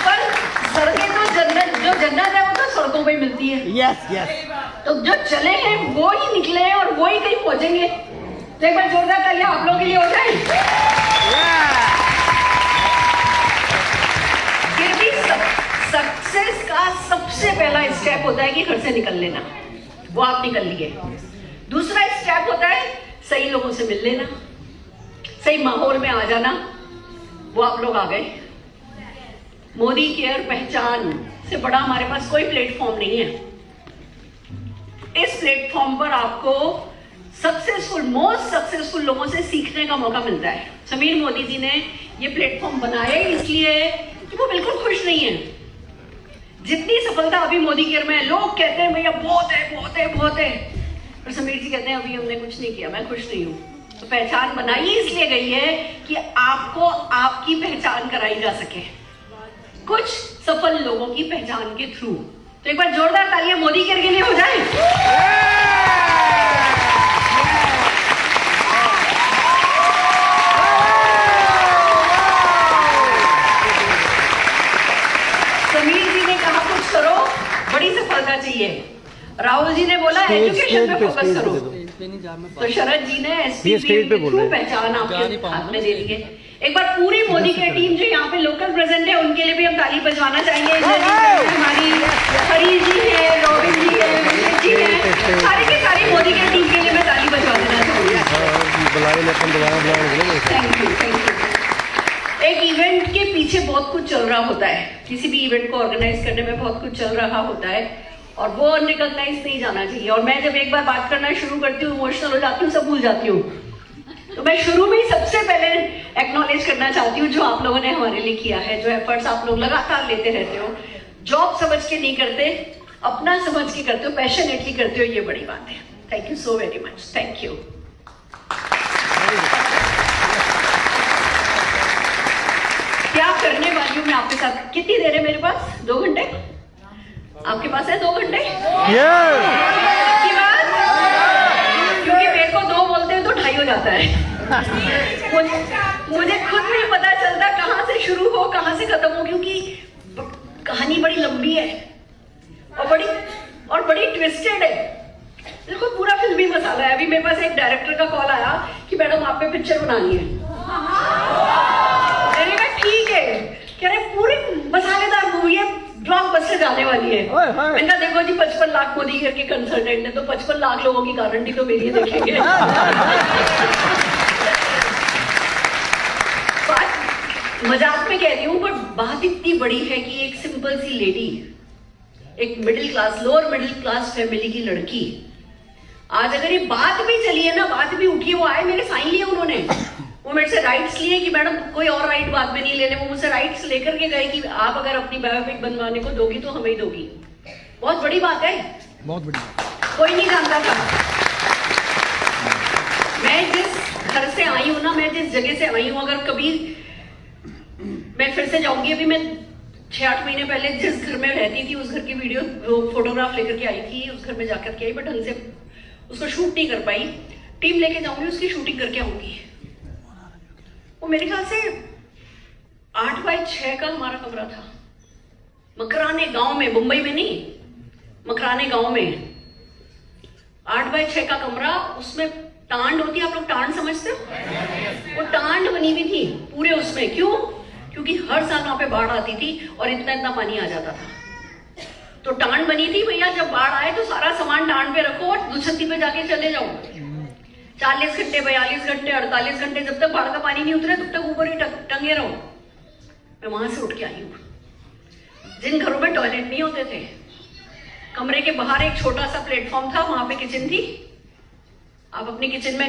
पर सड़कें तो जन्नत, जो जन्नत है वो तो सड़कों पे मिलती है। Yes yes. तो जो चले हैं वो ही निकले हैं और वो ही कहीं पहुंचेंगे। तो एक बार जोरदार तालियां आप लोगों के लिए हो जाए। फिर भी सक्सेस का सबसे पहला स्टेप होता है कि घर से निकल लेना, वो आप निकल लिए। दूसरा स्टेप होता है सही लोगों से मिल लेना, सही माहौल में आ जाना, वो आप लोग आ गए। मोदी केयर पहचान से बड़ा हमारे पास कोई प्लेटफॉर्म नहीं है। इस प्लेटफॉर्म पर आपको सक्सेसफुल, मोस्ट सक्सेसफुल लोगों से सीखने का मौका मिलता है। समीर मोदी जी ने ये प्लेटफॉर्म बनाया इसलिए कि वो बिल्कुल खुश नहीं है। जितनी सफलता अभी मोदी केयर में है, लोग कहते हैं भैया बहुत है बहुत है बहुत है, पर समीर जी कहते हैं अभी हमने कुछ नहीं किया, मैं खुश नहीं हूं। तो पहचान बनाई इसलिए गई है कि आपको आपकी पहचान कराई जा सके कुछ सफल लोगों की पहचान के थ्रू। तो एक बार जोरदार तालियां मोदी केयर के लिए हो जाए। समीर जी ने कहा कुछ करो, बड़ी सफलता चाहिए। राहुल जी ने बोला एजुकेशन पे फोकस करो। तो शरद जी ने एसपी पे पहचान आपके हाथ में दे दी है। एक बार पूरी मोदी की टीम जो यहाँ पे लोकल प्रेजेंट है उनके लिए भी हम ताली बजवाना चाहेंगे। हमारी हरी जी है, रॉबिन जी है, विवेक जी है, सारी की सारी मोदी की टीम के लिए मैं ताली बजवा देना चाहूंगी। Thank you thank you. एक इवेंट के पीछे बहुत कुछ चल रहा होता है, किसी भी इवेंट को ऑर्गेनाइज करने में बहुत कुछ चल रहा होता है और वो अनरिकॉग्नाइज नहीं जाना चाहिए। और मैं जब एक बार बात करना शुरू करती हूँ, इमोशनल हो जाती हूँ, सब भूल जाती हूँ। तो मैं शुरू में ही सबसे पहले एक्नॉलेज करना चाहती हूँ जो आप लोगों ने हमारे लिए किया है, जो एफर्ट्स आप लोग लगातार लेते रहते हो, जॉब समझ के नहीं करते, अपना समझ के करते हो, पैशनेटली करते हो, ये बड़ी बात है। Thank you so very much. Thank you. क्या करने वाली हूँ मैं आपके साथ। कितनी देर है मेरे पास? 2 घंटे? आपके पास है 2 घंटे? की बात? क्योंकि मेरे को 2 बोलते हैं तो 2.5 हो जाता है। मुझे खुद नहीं पता चलता कहाँ से शुरू हो कहाँ से खत्म हो, क्योंकि कहानी बड़ी लंबी है और बड़ी ट्विस्टेड है। बिल्कुल पूरा फिल्मी मसाला है। अभी मेरे पास एक डायरेक्टर का कॉल आया कि मैडम आप पे पिक्चर बनानी है। मैंने कहा ठीक है, कह रहे पूरी मसालेदार मूवी है, ब्लॉकबस्टर जाने वाली है। मैंने कहा देखो जी 55 लाख मोदी केयर के कंसल्टेंट है, तो 55 लाख लोगों की गारंटी तो मेरी देखेंगे। मजाक में कह रही हूँ, बट बात इतनी बड़ी है कि एक सिंपल सी लेडी, एक middle class, lower middle class family की लड़की, आज अगर ये बात भी चली है ना, बात भी उठी है, वो आए मेरे साइन लिए उन्होंने, वो मेरे से राइट्स लिए कि मैडम कोई और राइट बाद में नहीं लेने, वो मुझसे राइट्स लेकर के गए कि आप अगर अपनी बायोपिक बनवाने को दोगी तो हमें ही दोगी। बहुत बड़ी बात है, बहुत बड़ी बात, कोई नहीं जानता था। मैं जिस घर से आई हूँ ना, मैं जिस जगह से आई हूँ, अगर कभी मैं फिर से जाऊंगी, अभी मैं 6-8 महीने पहले जिस घर में रहती थी उस घर की वीडियो फोटोग्राफ लेकर के आई थी, उस घर में जाकर के आई, बट ढंग से उसको शूट नहीं कर पाई। टीम लेके जाऊंगी, उसकी शूटिंग करके आऊंगी। वो मेरे ख्याल से 8x6 का हमारा कमरा था, मकराने गांव में, मुंबई में नहीं, मकराने गांव में 8x6 का कमरा। उसमें टांड होती है, आप लोग टांड समझते हो? वो टांड बनी हुई थी पूरे उसमें। क्यों? क्योंकि हर साल वहां पे बाढ़ आती थी और इतना इतना पानी आ जाता था। तो टांड बनी थी भैया, जब बाढ़ आए तो सारा सामान टांड पे रखो और दुछत्ती पे जाके चले जाओ। 40 घंटे, 42 घंटे, 48 घंटे, जब तक बाढ़ का पानी नहीं उतरे तब तक ऊपर ही टंगे रहो। मैं वहां से उठ के आई हूँ। जिन घरों में टॉयलेट नहीं होते थे, कमरे के बाहर एक छोटा सा प्लेटफॉर्म था, वहां पे किचन थी। आप अपनी किचन में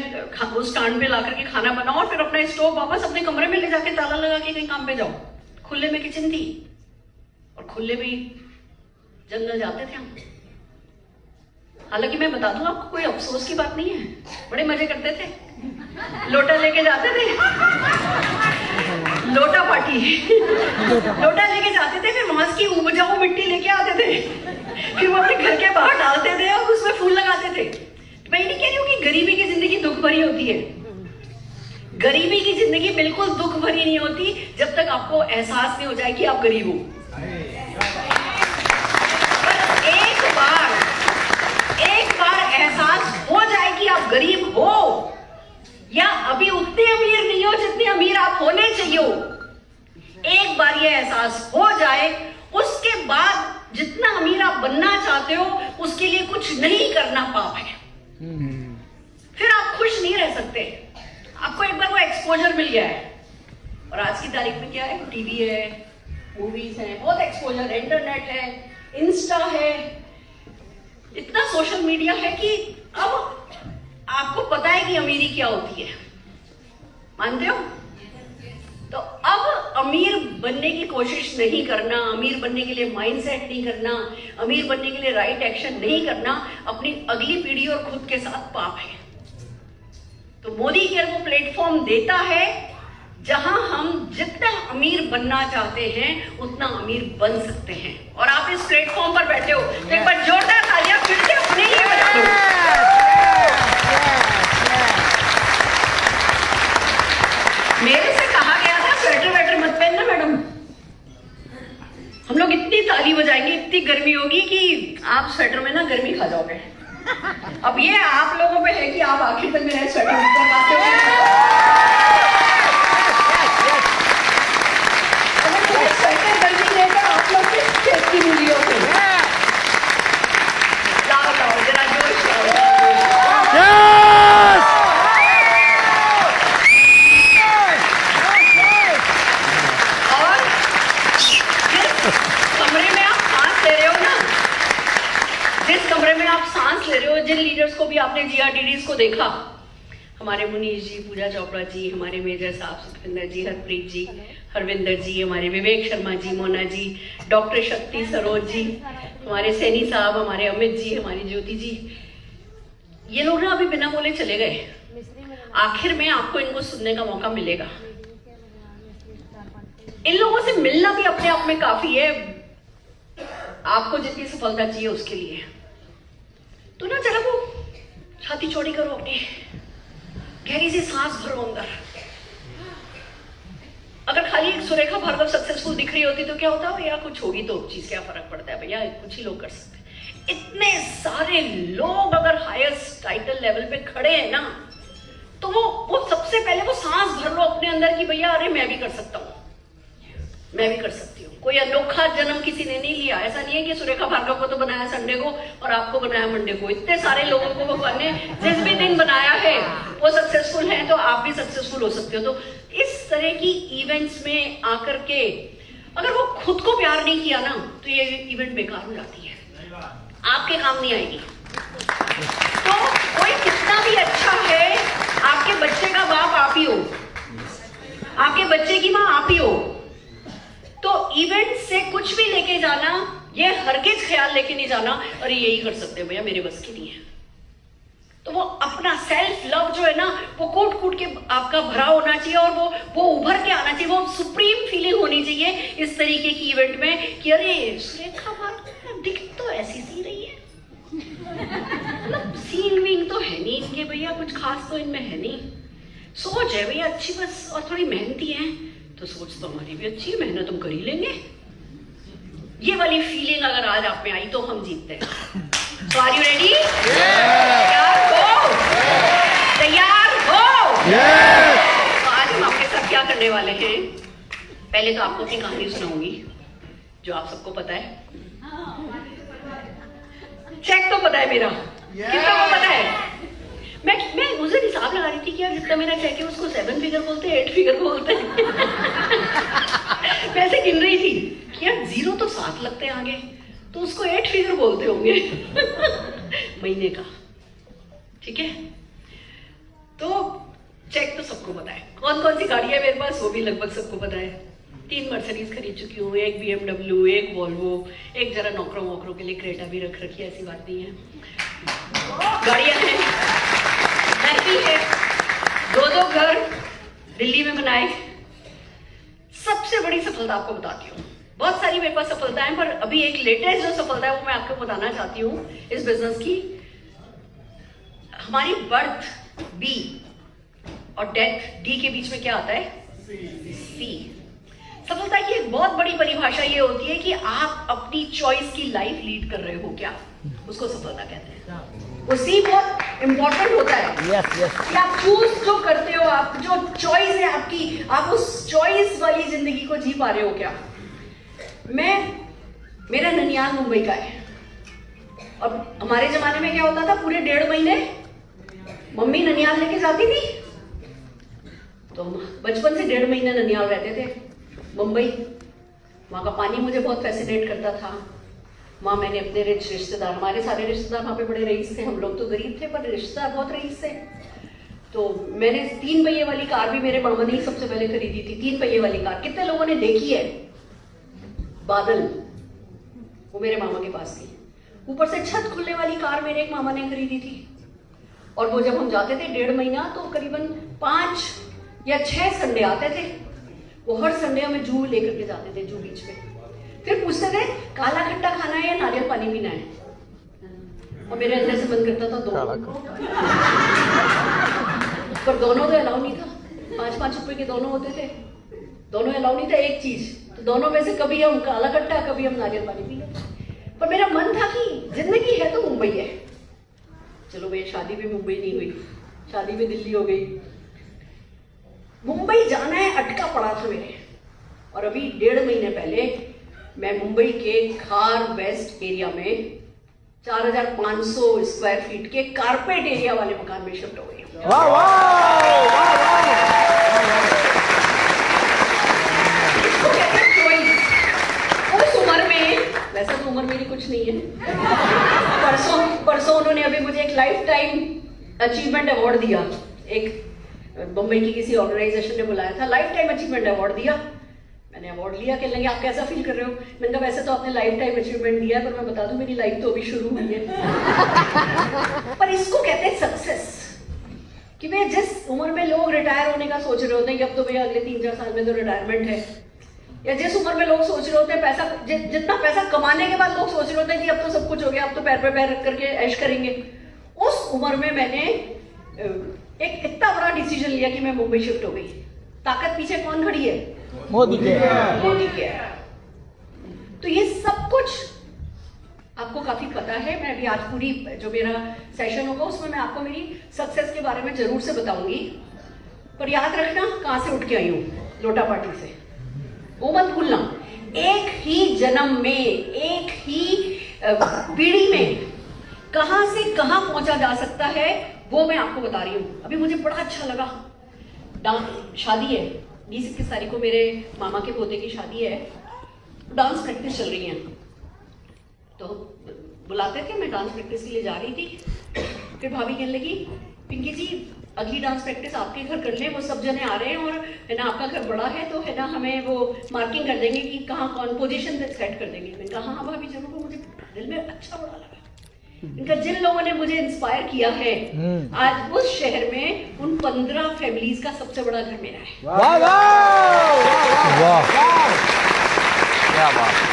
उस स्टैंड पे ला करके खाना बनाओ और फिर अपना स्टोव वापस अपने कमरे में ले जाके ताला लगा के कहीं काम पे जाओ। खुले में किचन थी और खुले में जंगल जाते थे हम। हालांकि मैं बता दूं आपको, कोई अफसोस की बात नहीं है, बड़े मजे करते थे। लोटा लेके जाते थे, लोटा पार्टी लोटा लेके जाते थे, फिर वहां की उपजाऊ मिट्टी लेके आते थे, फिर वो अपने घर के बाहर डालते थे और उसमें फूल लगाते थे। मैं नहीं कह रही हूँ कि गरीबी की जिंदगी दुख भरी होती है, गरीबी की जिंदगी बिल्कुल दुख भरी नहीं होती जब तक आपको एहसास नहीं हो जाए कि आप गरीब हो। पर एक बार एहसास हो जाए कि आप गरीब हो या अभी उतने अमीर नहीं हो जितने अमीर आप होने चाहिए हो, एक बार ये एहसास हो जाए, उसके बाद जितना अमीर आप बनना चाहते हो उसके लिए कुछ नहीं करना पाप है। फिर आप खुश नहीं रह सकते। आपको एक बार वो एक्सपोजर मिल गया है, और आज की तारीख में क्या है, टीवी है, मूवीज है, बहुत एक्सपोजर है, इंटरनेट है, इंस्टा है, इतना सोशल मीडिया है कि अब आपको पता है कि अमीरी क्या होती है। मानते हो? तो अब अमीर बनने की कोशिश नहीं करना, अमीर बनने के लिए माइंडसेट नहीं करना, अमीर बनने के लिए राइट एक्शन नहीं करना, अपनी अगली पीढ़ी और खुद के साथ पाप है। तो मोदी केयर वो प्लेटफॉर्म देता है जहां हम जितना अमीर बनना चाहते हैं उतना अमीर बन सकते हैं, और आप इस प्लेटफॉर्म पर बैठे हो तो एक बार जोरदार तालियां फिर से अपने लिए बजा दो। मेरे से कहा गया था स्वेटर वेटर मत पहनना मैडम, हम लोग इतनी ताली बजाएंगे, इतनी गर्मी होगी कि आप स्वेटर में ना गर्मी खा जाओगे। अब ये आप लोगों पे है कि आप आखिर तक मेरा स्वेटर कर पाते हो। स्वेटर गर्मी लेकर आप लोग की मूलियों पे लाओ लाओ जरा जोश लाओ। जिन लीडर्स को भी आपने जीआरडीडीज को देखा, हमारे मुनीश जी, पूजा चोपड़ा जी, हमारे मेजर साहब सुखविंदर जी, हरप्रीत जी, हरविंदर जी, हमारे विवेक शर्मा जी, मोना जी, डॉक्टर शक्ति सरोज जी, हमारे सैनी साहब, हमारे अमित जी, हमारी ज्योति जी, ये लोग ना अभी बिना बोले चले गए। आखिर में आपको इनको सुनने का मौका मिलेगा। इन लोगों से मिलना भी अपने आप में काफी है, आपको जितनी सफलता चाहिए उसके लिए। तो ना जरा वो छाती चौड़ी करो, अपनी गहरी सी सांस भरो अंदर। अगर खाली एक सुरेखा भार्गव सक्सेसफुल दिख रही होती तो क्या होता है, या कुछ होगी तो चीज क्या फर्क पड़ता है भैया, कुछ ही लोग कर सकते हैं। इतने सारे लोग अगर हाईएस्ट टाइटल लेवल पे खड़े हैं ना, तो वो सबसे पहले वो सांस भर लो अपने अंदर कि भैया अरे मैं भी कर सकता हूँ, मैं भी कर सकती हूँ। कोई अनोखा जन्म किसी ने नहीं लिया। ऐसा नहीं है कि सुरेखा भार्गव को तो बनाया संडे को और आपको बनाया मंडे को। इतने सारे लोगों को भगवान ने जिस भी दिन बनाया है वो सक्सेसफुल है, तो आप भी सक्सेसफुल हो सकते हो। तो इस तरह की इवेंट्स में आकर के अगर वो खुद को प्यार नहीं किया ना, तो ये इवेंट बेकार हो जाती है, आपके काम नहीं आएगी। तो कोई कितना भी अच्छा है, आपके बच्चे का बाप आप ही हो, आपके बच्चे की माँ आप ही हो। तो इवेंट से कुछ भी लेके जाना, ये हरगिज ख्याल लेके नहीं जाना अरे यही कर सकते हैं भैया, मेरे बस की नहीं है। तो वो अपना सेल्फ लव जो है ना, वो कूट कूट के आपका भरा होना चाहिए, और वो उभर के आना चाहिए। वो सुप्रीम फीलिंग होनी चाहिए इस तरीके की इवेंट में कि अरे सुरेखा भार्गव दिख तो ऐसी सी रही है, मतलब सीन वीन तो है नहीं इनके भैया, कुछ खास तो इनमें है नहीं, सोच है भैया अच्छी बस, और थोड़ी मेहनती है, तो सोच तो हमारी भी अच्छी है, मेहनत हम कर ही लेंगे। ये वाली फीलिंग अगर आज आप में आई तो हम जीतते हैं। So are you ready? तैयार हो? तैयार हो? तो आज हम आपके साथ क्या करने वाले हैं, पहले तो आपको अपनी कहानी सुनाऊंगी जो आप सबको पता है। चेक तो पता है मेरा, कितना को पता है। मैं उस दिन हिसाब लगा रही थी कि यार जितना मेरा चेक है उसको 7 फिगर बोलते हैं, 8 फिगर बोलते हैं। वैसे गिन रही थी कि यार 0 तो 7 लगते हैं आगे, तो उसको 8 फिगर बोलते होंगे महीने का। ठीक है, तो चेक तो सबको पता है। कौन कौन सी गाड़ी है मेरे पास वो भी लगभग सबको पता है। 3 मर्सिडीज खरीद चुकी हूँ, 1 BMW, 1 वॉल्वो, एक जरा नौकरों वोकरों के लिए क्रेटा भी रख रखी है, ऐसी बात नहीं है। गाड़ियां हैं, घर भी है, 2 घर दिल्ली में बनाए। सबसे बड़ी सफलता आपको बताती हूँ, बहुत सारी मेरे पास सफलता है, पर अभी एक लेटेस्ट जो सफलता है वो मैं आपको बताना चाहती हूँ इस बिजनेस की। हमारी बर्थ बी और डेथ डी के बीच में क्या आता है? सी। सफलता की एक बहुत बड़ी परिभाषा ये होती है कि आप अपनी चॉइस की लाइफ लीड कर रहे हो क्या, उसको सफलता कहते हैं। वो सी बहुत इंपॉर्टेंट होता है। कि आप चूज जो करते हो, आप जो चॉइस है आपकी, आप उस चॉइस वाली जिंदगी को जी पा रहे हो क्या। मेरा ननियाल मुंबई का है, और हमारे जमाने में क्या होता था, पूरे 1.5 महीने मम्मी ननियाल लेके जाती थी, तो बचपन से 1.5 महीने ननियाल रहते थे मुंबई। वहाँ का पानी मुझे बहुत फैसिनेट करता था। वहाँ मैंने अपने रिश्तेदार, हमारे सारे रिश्तेदार वहाँ पे बड़े रईस थे, हम लोग तो गरीब थे पर रिश्तेदार बहुत रईस थे। तो मैंने 3 पहिए वाली कार भी मेरे मामा ने ही सबसे पहले खरीदी थी। 3 पहिए वाली कार कितने लोगों ने देखी है? बादल, वो मेरे मामा के पास थी। ऊपर से छत खुलने वाली कार मेरे एक मामा ने खरीदी थी। और वो जब हम जाते थे 1.5 महीना, तो करीबन 5 या 6 संडे आते थे। वो हर संडे हमें जू लेकर के जाते थे, जू बीच पे। फिर पूछते थे काला खट्टा खाना है या नारियल पानी पीना है, और मेरे अंदर से मन करता था दोनों, पर दोनों तो अलाउ नहीं था। 5-5 रुपए के दोनों होते थे, दोनों अलाउ नहीं था एक चीज, तो दोनों में से कभी हम काला खट्टा, कभी हम नारियल पानी पी लेते। पर मेरा मन था कि जिंदगी है तो मुंबई है। चलो मेरी शादी भी मुंबई नहीं हुई, शादी भी दिल्ली हो गई। मुंबई जाना है अटका पड़ा था मेरे। और अभी 1.5 महीने पहले मैं मुंबई के खार वेस्ट एरिया में 4500 स्क्वायर फीट के कारपेट एरिया वाले मकान में शिफ्ट हो गई। इसको कहते हैं चॉइस। उस उम्र में, वैसे तो उम्र मेरी कुछ नहीं है, परसों उन्होंने अभी मुझे एक लाइफ टाइम अचीवमेंट अवार्ड दिया। एक बम्बई की किसी ऑर्गेनाइजेशन ने बुलाया था, लाइफ टाइम अचीवमेंट अवार्ड दिया। मैंने अवार्ड लिया, कहने लगे आप कैसा फील कर रहे हो? मैंने कहा वैसे तो आपने लाइफ टाइम अचीवमेंट दिया है, पर मैं बता दूं मेरी लाइफ तो अभी शुरू हुई है। पर इसको कहते हैं सक्सेस। कि भाई जिस उम्र में लोग रिटायर होने का सोच रहे होते हैं कि अब तो भैया अगले 3-4 साल में तो रिटायरमेंट है, या जिस उम्र में लोग सोच रहे होते हैं पैसा, जितना पैसा कमाने के बाद लोग सोच रहे होते हैं कि अब तो सब कुछ हो गया, अब तो पैर पे पैर रख करके ऐश करेंगे, उस उम्र में मैंने एक इतना बड़ा डिसीजन लिया कि मैं मुंबई शिफ्ट हो गई। ताकत पीछे कौन खड़ी है? मोदी के। तो ये सब कुछ आपको काफी पता है। मैं अभी आज पूरी जो मेरा सेशन होगा उसमें मैं आपको मेरी सक्सेस के बारे में जरूर से बताऊंगी। पर याद रखना कहां से उठ के आई हूं, लोटा पार्टी से, वो मत भूलना। एक ही जन्म में, एक ही पीढ़ी में कहां से कहां पहुंचा जा सकता है वो मैं आपको बता रही हूं। अभी मुझे बड़ा अच्छा लगा, शादी है 20-21 तारीख को, मेरे मामा के पोते की शादी है। डांस प्रैक्टिस चल रही है, तो बुलाते थे, मैं डांस प्रैक्टिस के लिए जा रही थी। फिर भाभी कहने लगी पिंकी जी अगली डांस प्रैक्टिस आपके घर कर ले, वो सब जने आ रहे हैं और है ना आपका घर बड़ा है तो है ना हमें वो मार्किंग कर देंगे कि कहाँ कौन पोजीशन सेट कर देंगे। मैंने कहा हाँ भाभी जरूर। मुझे दिल में अच्छा बड़ा लगा। इनका जिन लोगों ने मुझे इंस्पायर किया है, आज उस शहर में उन 15 फैमिलीज का सबसे बड़ा घर मेरा है। वाह वाह वाह।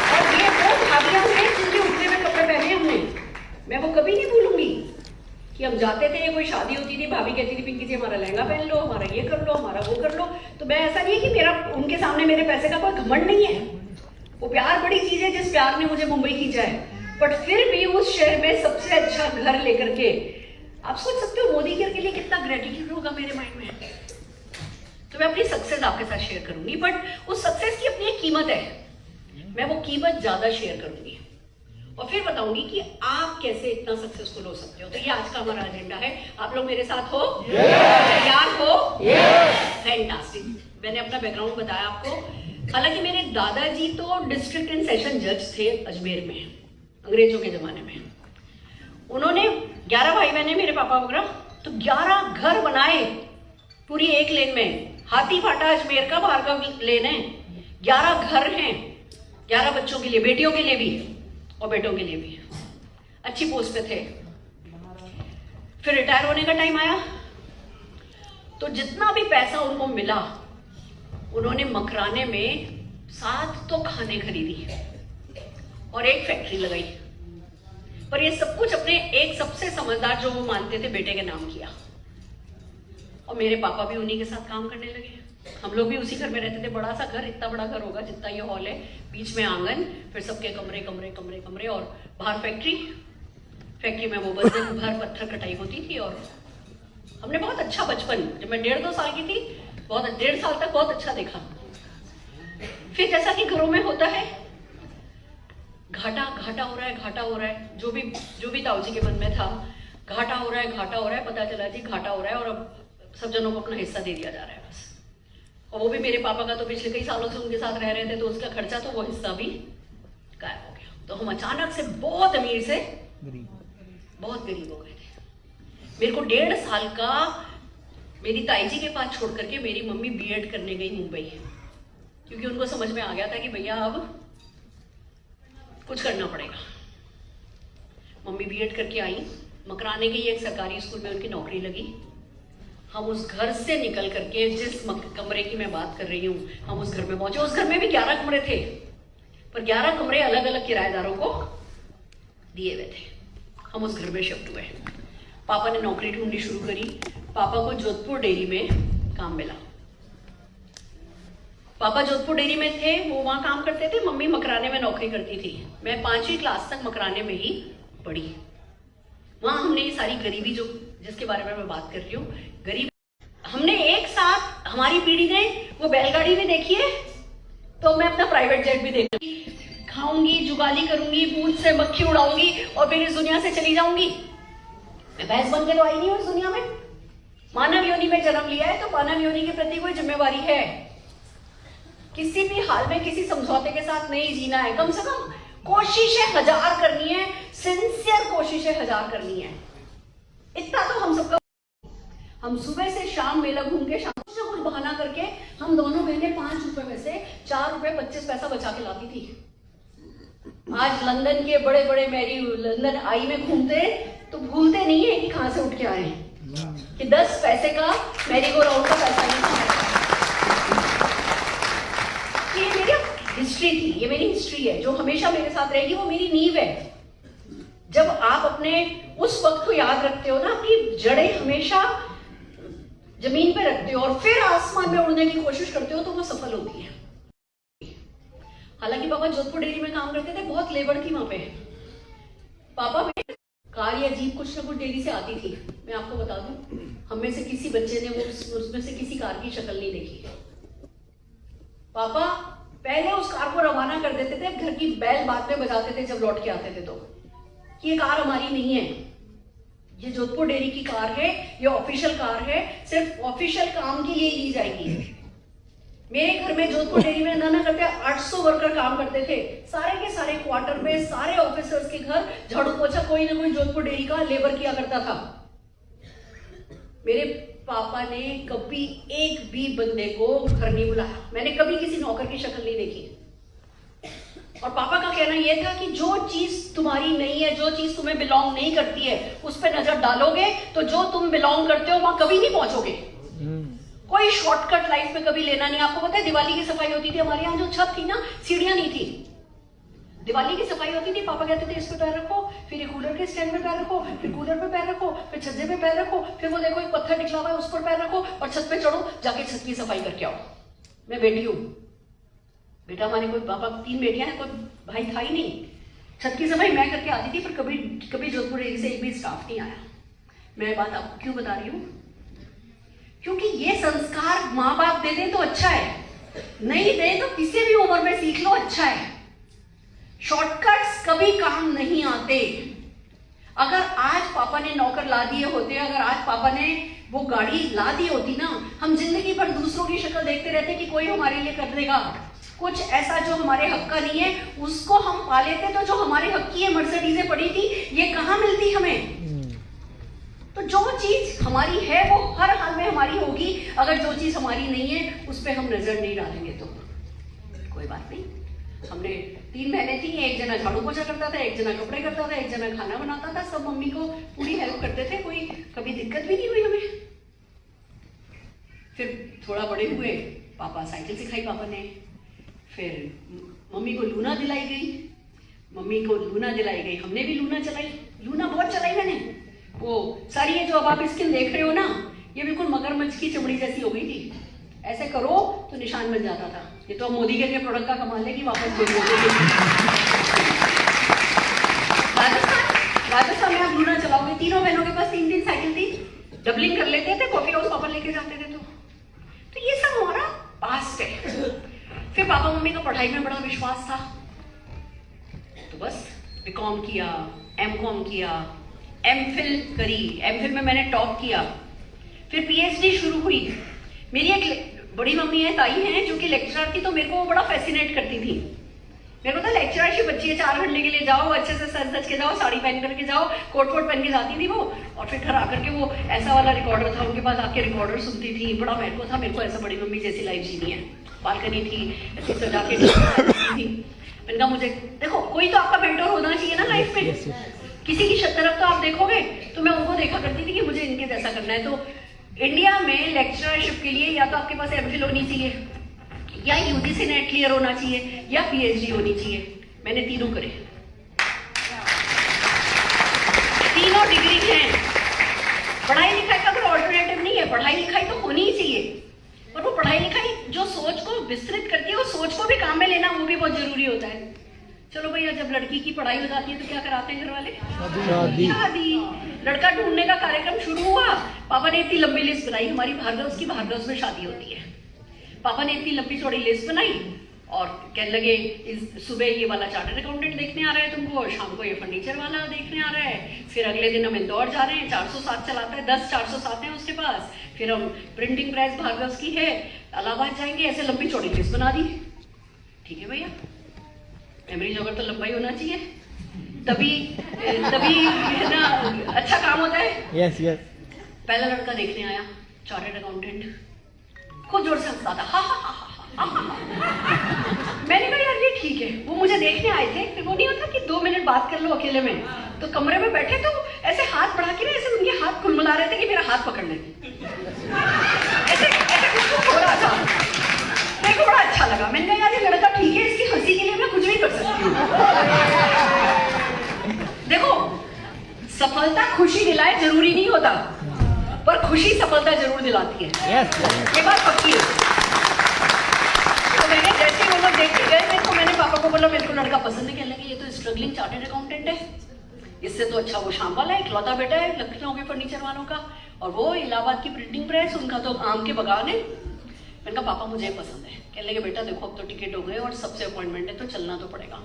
और ये वो भाभियां हैं जिनके उठने में कपड़े पहने हमने, मैं वो कभी नहीं भूलूंगी। कि हम जाते थे, कोई शादी होती थी, भाभी कहती थी पिंकी जी हमारा लहंगा पहन लो, हमारा ये कर लो, हमारा वो कर लो। तो मैं, ऐसा नहीं है कि मेरा उनके सामने मेरे पैसे का कोई घमंड नहीं है। वो प्यार बड़ी चीज है जिस प्यार ने मुझे मुंबई खींचा है। बट फिर भी उस शहर में सबसे अच्छा घर लेकर के, आप सोच सकते हो मोदी के लिए कितना ग्रेटिट्यूड होगा मेरे माइंड में। तो मैं अपनी सक्सेस आपके साथ शेयर करूंगी, बट उस सक्सेस की अपनी एक कीमत है। मैं वो कीमत ज्यादा शेयर करूंगी और फिर बताऊंगी कि आप कैसे इतना सक्सेसफुल हो सकते हो। तो ये आज का हमारा एजेंडा है। आप लोग मेरे साथ हो? तैयार हो? फैंटास्टिक। मैंने अपना बैकग्राउंड बताया आपको। हालांकि मेरे दादाजी तो डिस्ट्रिक्ट एंड सेशन जज थे अजमेर में, अंग्रेजों के जमाने में। उन्होंने 11 भाई बहन, मेरे पापा वगैरह, तो 11 घर बनाए पूरी एक लेन में। हाथी फाटा अजमेर का भार्गव लेन है। 11 घर हैं, 11 बच्चों के लिए, बेटियों के लिए भी और बेटों के लिए भी। अच्छी पोस्ट पे थे। फिर रिटायर होने का टाइम आया तो जितना भी पैसा उनको मिला उन्होंने मकराने में 7 तो खाने खरीदी और एक फैक्ट्री लगाई। पर ये सब कुछ अपने एक सबसे समझदार जो वो मानते थे बेटे के नाम किया। और मेरे पापा भी उन्हीं के साथ काम करने लगे। हम लोग भी उसी घर में रहते थे, बड़ा सा घर, इतना बड़ा घर होगा जितना ये हॉल है, बीच में आंगन, फिर सबके कमरे कमरे कमरे कमरे, और बाहर फैक्ट्री में वो बस दिन भर पत्थर कटाई होती थी। और हमने बहुत अच्छा बचपन, जब मैं 1.5-2 साल की थी, 1.5 साल तक बहुत अच्छा देखा। फिर जैसा कि घरों में होता है, घाटा हो रहा है, जो भी ताऊ जी के मन में था, घाटा हो रहा है, पता चला जी घाटा हो रहा है, और अब सब जनों को अपना हिस्सा दे दिया जा रहा है बस। और वो भी मेरे पापा का तो पिछले कई सालों से उनके साथ रह रहे थे, तो उसका खर्चा, तो वो हिस्सा भी गायब हो गया। तो हम अचानक से बहुत अमीर से बहुत गरीब हो गए थे। मेरे को 1.5 साल का मेरी ताई जी के पास छोड़ करके मेरी मम्मी बीएड करने गई मुंबई, क्योंकि उनको समझ में आ गया था कि भैया अब कुछ करना पड़ेगा। मम्मी बीएड करके आई, मकराने के एक सरकारी स्कूल में उनकी नौकरी लगी। हम उस घर से निकल करके, जिस कमरे की मैं बात कर रही हूँ, हम उस घर में पहुंचे। उस घर में भी 11 कमरे थे, पर 11 कमरे अलग अलग किराएदारों को दिए हुए थे। हम उस घर में शिफ्ट हुए। पापा ने नौकरी ढूंढनी शुरू करी। पापा को जोधपुर डेयरी में काम मिला। पापा जोधपुर डेयरी में थे, वो वहां काम करते थे। मम्मी मकराने में नौकरी करती थी। मैं 5वीं क्लास तक मकराने में ही पढ़ी। वहां हमने ये सारी गरीबी, जो जिसके बारे में मैं बात कर रही हूँ, गरीब, हमने एक साथ, हमारी पीढ़ी ने वो बैलगाड़ी भी देखी है, तो मैं अपना प्राइवेट जेट भी देखूंगी, खाऊंगी, जुगाली करूंगी, पूंछ से मक्खी उड़ाऊंगी और फिर इस दुनिया से चली जाऊंगी। मैं भैंस बन के तो आई नहीं हूं इस दुनिया में। मानव योनि में जन्म लिया है, तो मानव योनि के प्रति कोई जिम्मेवारी है। किसी भी हाल में किसी समझौते के साथ नहीं जीना है। कम से कम कोशिशें 1000 करनी है, सिंसियर कोशिशें 1000 करनी है। इतना तो हम सबका। हम सुबह से शाम मेला घूम के, शाम से कुछ बहाना करके, हम दोनों बहनें 5 रुपए में से 4 रुपए 25 पैसा बचा के लाती थी। आज लंदन के बड़े बड़े मैरी लंदन आई में घूमते, तो भूलते नहीं है कि कहां से उठ के आए हैं, कि 10 पैसे का मैरी गो राउंड का पैसा नहीं था। ये मेरी हिस्ट्री थी, ये मेरी हिस्ट्री है, जो हमेशा मेरे साथ रहेगी। वो मेरी नींव है। जब आप अपने उस वक्त को याद रखते हो ना, अपनी जड़ें हमेशा जमीन पे रखते हो और फिर आसमान में उड़ने की कोशिश करते हो, तो वो सफल होती है। हालांकि पापा जोधपुर डेयरी में काम करते थे, बहुत लेबर थी वहां पे। पापा में कार या जीप कुछ ना कुछ डेयरी से आती थी। मैं आपको बता दूं, हम में से किसी बच्चे ने वो उसमें से किसी कार की शक्ल नहीं देखी। पापा पहले उस कार को रवाना कर देते थे, घर की बैल बाद में बजाते थे जब लौट के आते थे, तो कि ये कार हमारी नहीं है, ये जोधपुर डेयरी की कार है, ये ऑफिशियल कार है, सिर्फ ऑफिशियल काम के लिए ली जाएगी। मेरे घर में जोधपुर डेयरी में ना करते 800 वर्कर काम करते थे। सारे के सारे क्वार्टर में, सारे ऑफिसर्स के घर झाड़ू पोछा कोई ना कोई जोधपुर डेयरी का लेबर किया करता था। मेरे पापा ने कभी एक भी बंदे को घर नहीं बुलाया। मैंने कभी किसी नौकर की शक्ल नहीं देखी। और पापा का कहना यह था कि जो चीज तुम्हारी नहीं है, जो चीज तुम्हें बिलोंग नहीं करती है, उस पर नजर डालोगे तो जो तुम बिलोंग करते हो वहां कभी नहीं पहुंचोगे। कोई शॉर्टकट लाइफ में कभी लेना नहीं। आपको पता है, दिवाली की सफाई होती थी हमारे यहाँ, जो छत थी ना, सीढ़ियां नहीं थी। दिवाली की सफाई होती थी, पापा कहते थे इस पे पैर रखो, फिर ये कूलर के स्टैंड पे पैर रखो, फिर कूलर पे पैर रखो, फिर छज्जे पे पैर रखो, फिर वो देखो एक पत्थर निकला हुआ है उस पर पैर रखो और छत पे चढ़ो, जाके छत की सफाई करके आओ। मैं बेटी हूँ, बेटा हमारे कोई, पापा 3 बेटियां हैं, कोई भाई था ही नहीं। छत की सफाई मैं करके आती थी, पर कभी जोधपुर डेयरी से एक भी स्टाफ नहीं आया। मैं बात आपको क्यों बता रही हूँ? क्योंकि ये संस्कार माँ बाप दे दें तो अच्छा है, नहीं दे तो किसी भी उम्र में सीख लो, अच्छा है। शॉर्टकट्स कभी काम नहीं आते। अगर आज पापा ने नौकर ला दिए होते, अगर आज पापा ने वो गाड़ी ला दी होती ना, हम जिंदगी भर दूसरों की शक्ल देखते रहते कि कोई हमारे लिए कर देगा। कुछ ऐसा जो हमारे हक का नहीं है उसको हम पा लेते। तो जो हमारे हक की ये मर्सिडीजें पड़ी थी, ये कहाँ मिलती हमें? तो जो चीज हमारी है वो हर हाल में हमारी होगी। अगर जो चीज हमारी नहीं है उस पर हम नजर नहीं डालेंगे तो कोई बात नहीं। हमने 3 बहनें थी, एक जना झाड़ू पोछा करता था, एक जना कपड़े करता था, एक जना खाना बनाता था। सब मम्मी को पूरी हेल्प करते थे, कोई कभी दिक्कत भी नहीं हुई हमें। फिर थोड़ा बड़े हुए, पापा साइकिल सिखाई पापा ने, फिर मम्मी को लूना दिलाई गई, हमने भी लूना चलाई। लूना बहुत चलाई मैंने। वो सारी ये जो अब आप स्किन देख रहे हो ना, ये बिल्कुल मगरमच्छ की चमड़ी जैसी हो गई थी, ऐसे करो तो निशान बन जाता था। ये तो अब मोदी के लिए प्रोडक्ट का कमाल है कि वापस बोल राजस्थान में आप ढूंढना चलाओगे, तीनों बहनों के पास 3 साइकिल थी, डबलिंग कर लेते थे, कॉफी हाउस पापा लेके जाते थे। तो ये सब हमारा पास्ट है। फिर पापा मम्मी का पढ़ाई में बड़ा विश्वास था, तो बस बीकॉम किया, एमकॉम किया, एमफिल करी, एमफिल में मैंने टॉप किया, फिर पीएचडी शुरू हुई। मेरी एक बड़ी मम्मी है, ताई है, जो कि लेक्चरर थी, तो मेरे को वो बड़ा फैसिनेट करती थी। मेरे को तो लेक्चरशिप अच्छी है, 4 घंटे के लिए जाओ, अच्छे से सज धज के जाओ, साड़ी पहन करके जाओ, कोट वोट पहन के जाती थी वो, और फिर घर आकर के वो ऐसा वाला रिकॉर्डर था उनके पास, आके रिकॉर्डर सुनती थी। बड़ा मेरे को था, मेरे को ऐसा बड़ी मम्मी जैसी लाइफ जीनी है। बालकनी थी, ऐसे सजा के थी। मैंने कहा मुझे देखो, कोई तो आपका मेंटर होना चाहिए ना लाइफ में। किसी की तरफ तो आप देखोगे, तो मैं उनको देखा करती थी कि मुझे इनके जैसा करना है। तो इंडिया में लेक्चरशिप के लिए या तो आपके पास एमफिल होनी चाहिए, या यूजीसी नेट क्लियर होना चाहिए, या पीएचडी होनी चाहिए। मैंने तीनों करे, तीनों डिग्री हैं। पढ़ाई लिखाई का कोई ऑल्टरनेटिव नहीं है, पढ़ाई लिखाई तो होनी ही चाहिए। और वो पढ़ाई लिखाई जो सोच को विस्तृत करती है, वो सोच को भी काम में लेना, वो भी बहुत जरूरी होता है। चलो भैया, जब लड़की की पढ़ाई हो जाती है तो क्या कराते हैं घर वाले? शादी। लड़का ढूंढने का कार्यक्रम शुरू हुआ, पापा ने इतनी लंबी लिस्ट बनाई, हमारी भारदौस की भारदौस में शादी होती है। पापा ने इतनी लंबी चौड़ी लिस्ट बनाई और कहने लगे, सुबह ये वाला चार्टर्ड अकाउंटेंट देखने आ रहा है तुमको, और शाम को ये फर्नीचर वाला देखने आ रहा है, फिर अगले दिन हम इंदौर जा रहे हैं, 407 चलाता है, 10 407 है उसके पास, फिर हम प्रिंटिंग प्रेस भारदौस की है, इलाहाबाद जाएंगे। ऐसे लंबी चौड़ी लिस्ट बना दी। ठीक है भैया, मेमोरी जॉगर तो लंबा ही होना चाहिए, तभी है ना अच्छा काम होता है। Yes yes. पहला लड़का देखने आया, चार्टर्ड अकाउंटेंट, खूब जोर से हंसता था, हा हा हा हा हा। मैंने कहा यार ये ठीक है। वो मुझे देखने आए थे, फिर वो नहीं होता कि 2 मिनट बात कर लो अकेले में, तो कमरे में बैठे तो ऐसे हाथ बढ़ा के ना, ऐसे उनके हाथ कुलमुला रहे थे कि मेरा हाथ पकड़ लें, ऐसे कुछ हो रहा था। मेरे को बड़ा अच्छा लगा। मैंने कहा यार ये लड़का ठीक है, इसकी हंसी के लिए मैं कुछ भी कर सकती हूँ। देखो, सफलता खुशी दिलाए जरूरी नहीं होता, पर खुशी सफलता जरूर दिलाती है। ये बात पक्की है। तो मैंने जैसे वो लोग देखते गए, तो मैंने पापा को बोला मेरे को लड़का पसंद है। कहने लगे ये तो स्ट्रगलिंग चार्टर्ड अकाउंटेंट है, इससे तो अच्छा वो शाम वाला है, इकलौता बेटा है लखनऊ के फर्नीचर वालों का, और वो इलाहाबाद की प्रिंटिंग प्रेस, उनका तो आम के बगान है। मैंने कहा पापा मुझे पसंद है। कहने लगे बेटा देखो, अब तो टिकट हो गए और सबसे अपॉइंटमेंट है, तो चलना तो पड़ेगा।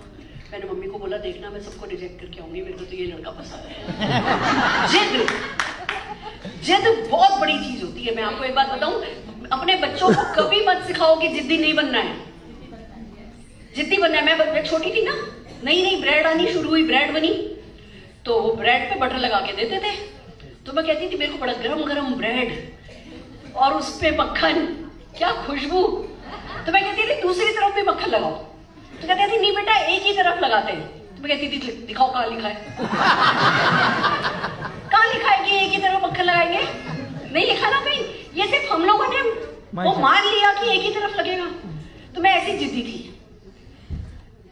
मैंने मम्मी को बोला देखना मैं सबको रिजेक्ट करके आऊंगी, मेरे को तो ये लड़का पसंद है। जिद बहुत बड़ी चीज होती है। मैं आपको एक बात बताऊं, अपने बच्चों को कभी मत सिखाओ कि जिद्दी नहीं बनना है, जिद्दी बनना है। मैं छोटी थी ना, नई ब्रेड आनी शुरू हुई, ब्रेड बनी, तो वो ब्रेड पे बटर लगा के देते थे, तो मैं कहती थी मेरे को बड़ा गरम गरम ब्रेड और उस पे मक्खन, क्या खुशबू। तो मैं कहती थी दूसरी तरफ भी मक्खन लगाओ, तो कहती थी नहीं बेटा एक ही तरफ लगाते हैं। तो मैं कहती थी दिखाओ कहाँ लिखा है, कहाँ लिखा है कि एक ही तरफ मक्खन लगाएंगे? नहीं लिखा ना कहीं। ये सिर्फ हम लोगों ने वो मान लिया कि एक ही तरफ लगेगा। तो मैं ऐसी जिद्दी थी।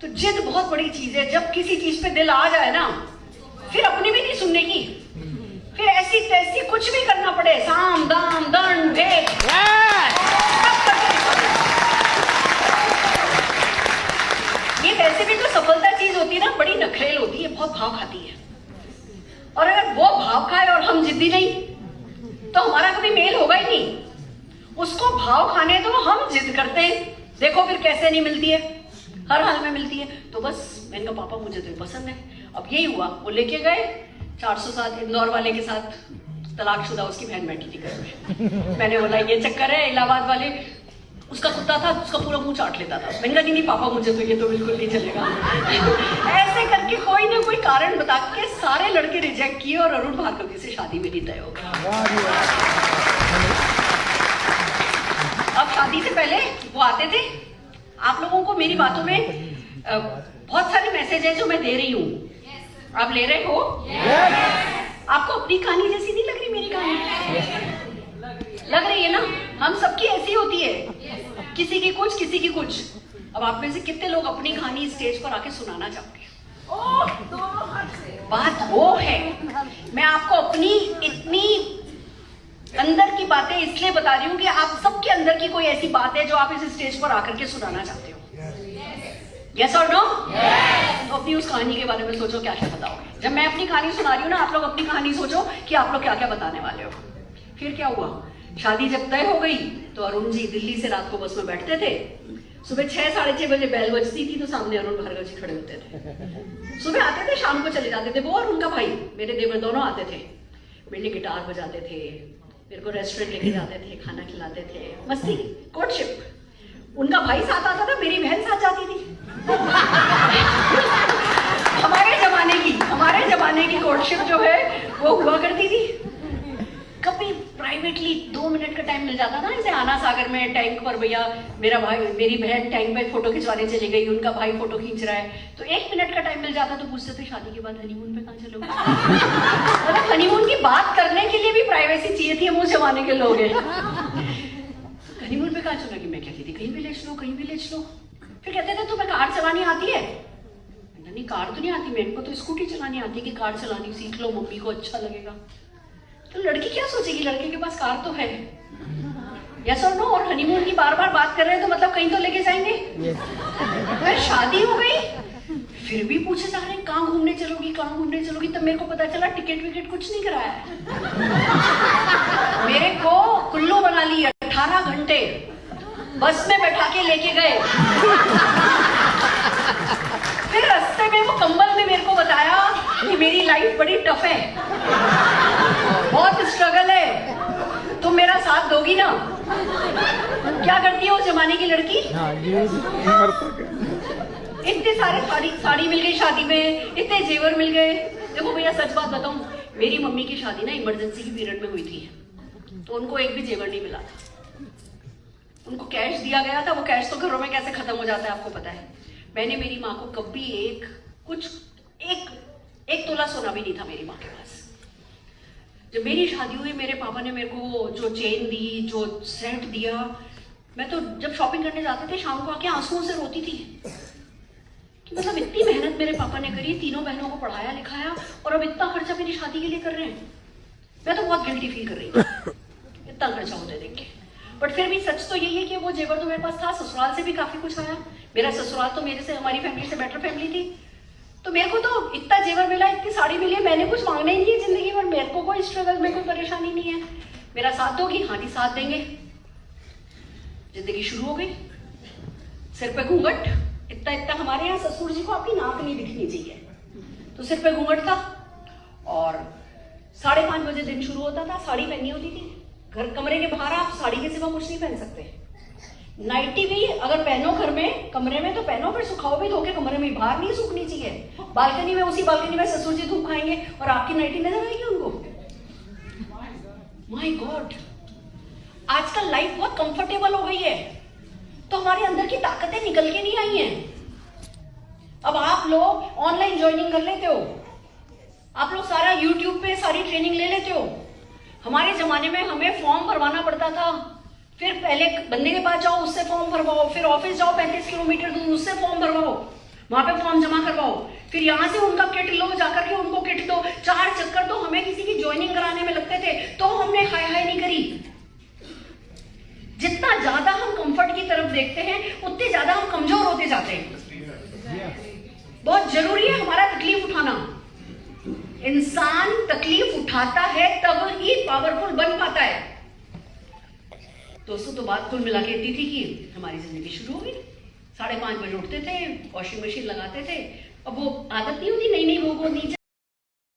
तो जिद बहुत बड़ी चीज है। जब किसी चीज पे दिल आ जाए ना, फिर अपनी भी नहीं सुनने की, फिर ऐसी तैसी कुछ भी करना पड़े, साम दाम दंड भेद, ये वैसे भी तो सफलता चीज होती है ना, बड़ी नखरेल होती है, बहुत भाव खाती है। और अगर वो भाव खाए और हम जिद्दी नहीं, तो हमारा कभी मेल होगा ही नहीं। उसको भाव खाने दो, हम जिद करते हैं, देखो फिर कैसे नहीं मिलती है, हर हाल में मिलती है। तो बस मैंने कहा पापा मुझे तो पसंद है। अब यही हुआ, वो लेके गए 407 इंदौर वाले के साथ, तलाकशुदा उसकी बहन बैठी थी घर में। मैंने बोला ये चक्कर है, इलाहाबाद वाले, उसका कुत्ता था, उसका पूरा मुंह चाट लेता था। मैंने कहा नहीं पापा मुझे तो ये तो बिल्कुल नहीं चलेगा। ऐसे करके कोई ना कोई कारण बता के सारे लड़के रिजेक्ट किए और अरुण भार्गवी से शादी मेरी तय हो गई। अब शादी से पहले वो आते थे। आप लोगों को मेरी बातों में बहुत सारे मैसेज है जो मैं दे रही हूँ, आप ले रहे हो? आपको अपनी कहानी जैसी नहीं लग रही मेरी कहानी? लग रही है ना? हम सबकी ऐसी होती है, किसी की कुछ किसी की कुछ। अब आप में से कितने लोग अपनी कहानी स्टेज पर आके सुनाना चाहोगे? बात वो है, मैं आपको अपनी इतनी अंदर की बातें इसलिए बता रही हूं कि आप सबके अंदर की कोई ऐसी बात है जो आप इस स्टेज पर आकर के सुनाना चाहते हो। यस और नो? तो अपनी उस कहानी के बारे में सोचो, क्या क्या बताओगे। जब मैं अपनी कहानी सुना रही हूँ ना, आप लोग अपनी कहानी सोचो कि आप लोग क्या क्या बताने वाले हो। फिर क्या हुआ, शादी जब तय हो गई तो अरुण जी दिल्ली से रात को बस में बैठते थे। सुबह 6 साढ़े 6 बजे बेल बजती थी तो सामने अरुण भार्गव जी खड़े होते थे। सुबह आते थे, शाम को चले जाते थे। वो और उनका भाई, मेरे देवर, दोनों आते थे। मेरे लिए गिटार बजाते थे, मेरे को रेस्टोरेंट लेके जाते थे, खाना खिलाते थे, मस्ती, कोर्टशिप। उनका भाई साथ आता था, मेरी बहन साथ जाती थी। हमारे जमाने की कोर्टशिप जो है वो हुआ करती थी। कभी प्राइवेटली 2 मिनट का टाइम मिल जाता था, जैसे आना सागर में टैंक पर, भैया मेरा भाई, मेरी बहन टैंक पे फोटो खिंचवाने चली गई, उनका भाई फोटो खींच रहा है, तो 1 मिनट का टाइम मिल जाता तो पूछते थे शादी के बाद हनीमून पे कहाँ चलोगे। मतलब हनीमून की बात करने के लिए भी प्राइवेसी चाहिए थी। हम उस जमाने के लोग हैं। हनीमून पे कहाँ चलोगी? मैं कहती थी कहीं भी ले चलो, कहीं भी ले चलो। फिर कहते थे तुम्हें कार चलानी आती है? नहीं, कार तो नहीं आती, मेरे को तो स्कूटी चलानी आती है कि कार चलानी सीख लो, मम्मी को अच्छा लगेगा। तो लड़की क्या सोचेगी, लड़के के पास कार तो है। यस और नो? और हनीमून की बार बार बात कर रहे हैं तो मतलब कहीं तो लेके जाएंगे। फिर शादी हो गई, फिर भी पूछे जा रहे हैं कहाँ घूमने चलोगी, कहाँ घूमने चलोगी। तब मेरे को पता चला टिकट विकेट कुछ नहीं कराया है। मेरे को कुल्लू बना ली 18 घंटे बस में बैठा के लेके गए। फिर रास्ते में वो कंबल ने मेरे को बताया कि मेरी लाइफ बड़ी टफ है, बहुत स्ट्रगल है, तुम मेरा साथ दोगी ना? क्या करती है उस जमाने की लड़की? इतने सारे साड़ी मिल गई शादी में, इतने जेवर मिल गए। देखो भैया सच बात बताऊं, मेरी मम्मी की शादी ना इमरजेंसी की पीरियड में हुई थी, तो उनको एक भी जेवर नहीं मिला था। उनको कैश दिया गया था, वो कैश तो घरों में कैसे खत्म हो जाता है आपको पता है। मैंने मेरी माँ को कभी एक तोला सोना भी नहीं था मेरी माँ के पास। जब मेरी शादी हुई, मेरे पापा ने मेरे को जो चेन दी, जो सेट दिया, मैं तो जब शॉपिंग करने जाते थे शाम को आके आंसुओं से रोती थी कि मतलब इतनी मेहनत मेरे पापा ने करी, तीनों बहनों को पढ़ाया लिखाया, और अब इतना खर्चा मेरी शादी के लिए कर रहे हैं। मैं तो बहुत गिल्टी फील कर रही थी इतना खर्चा होते देख के। बट फिर भी सच तो यही है कि वो जेवर तो मेरे पास था, ससुराल से भी काफी कुछ आया। मेरा ससुराल तो मेरे से, हमारी फैमिली से बेटर फैमिली थी, तो मेरे को तो इतना जेवर मिला, इतनी साड़ी मिली, मैंने कुछ मांगना ही नहीं है जिंदगी में। मेरे को कोई स्ट्रगल में कोई परेशानी नहीं है। मेरा साथ दोगी? हाँ जी साथ देंगे। जिंदगी शुरू हो गई। सिर पे घूंघट, इतना इतना, हमारे यहाँ ससुर जी को आपकी नाक नहीं दिखनी चाहिए, तो सिर पे घूंघट था, और 5:30 बजे दिन शुरू होता था, साड़ी पहनी होती थी। घर कमरे के बाहर आप साड़ी के सिवा कुछ नहीं पहन सकते। नाइटी भी अगर पहनो घर में, कमरे में तो पहनो, फिर सुखाओ भी धोके कमरे में, बाहर नहीं सूखनी चाहिए। बालकनी में, उसी बालकनी में ससुर जी धूप खाएंगे और आपकी नाइटी नजर आएगी उनको। माय गॉड, आजकल लाइफ बहुत कंफर्टेबल हो गई है, तो हमारे अंदर की ताकतें निकल के नहीं आई हैं। अब आप लोग ऑनलाइन ज्वाइनिंग कर लेते हो, आप लोग सारा यूट्यूब पे सारी ट्रेनिंग ले लेते हो। हमारे जमाने में हमें फॉर्म भरवाना पड़ता था, फिर पहले बंदे के पास जाओ, उससे फॉर्म भरवाओ, फिर ऑफिस जाओ 35 किलोमीटर दूर, उससे फॉर्म भरवाओ, वहां पे फॉर्म जमा करवाओ, फिर यहाँ से उनका किट लो, जाकर के उनको किट दो। 4 चक्कर तो हमें किसी की ज्वाइनिंग कराने में लगते थे, तो हमने हाय हाय नहीं करी। जितना ज्यादा हम कंफर्ट की तरफ देखते हैं, उतने ज्यादा हम कमजोर होते जाते हैं। बहुत जरूरी है हमारा तकलीफ उठाना। इंसान तकलीफ उठाता है तब ही पावरफुल बन पाता है। दोस्तों, तो बात कुल मिला के इतनी थी कि हमारी जिंदगी शुरू हो गई। 5:30 बजे उठते थे, वॉशिंग मशीन लगाते थे। अब वो आदत नहीं होती, नई नई वो नीचे